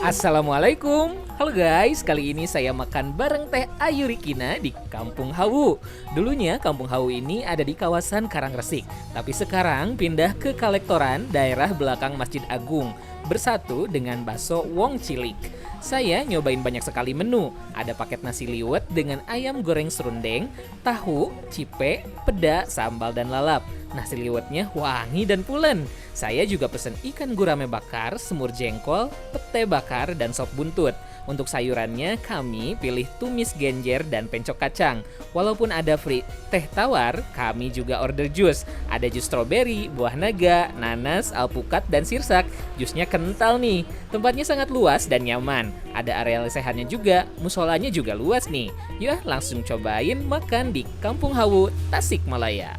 Assalamualaikum. Halo guys, kali ini saya makan bareng Teh Ayu Rikina di Kampung Hawu. Dulunya Kampung Hawu ini ada di kawasan Karangresik, tapi sekarang pindah ke Kalektoran, daerah belakang Masjid Agung, bersatu dengan bakso Wong Cilik. Saya nyobain banyak sekali menu. Ada paket nasi liwet dengan ayam goreng serundeng, tahu, cipe, peda, sambal dan lalap. Nasi liwetnya wangi dan pulen. Saya juga pesen ikan gurame bakar, semur jengkol, pete bakar, dan sop buntut. Untuk sayurannya kami pilih tumis genjer dan pencok kacang. Walaupun ada free teh tawar, kami juga order jus. Ada jus stroberi, buah naga, nanas, alpukat, dan sirsak. Jusnya kental nih. Tempatnya sangat luas dan nyaman. Ada area lesehannya juga, musolanya juga luas nih. Yuk langsung cobain makan di Kampung Hawu, Tasikmalaya.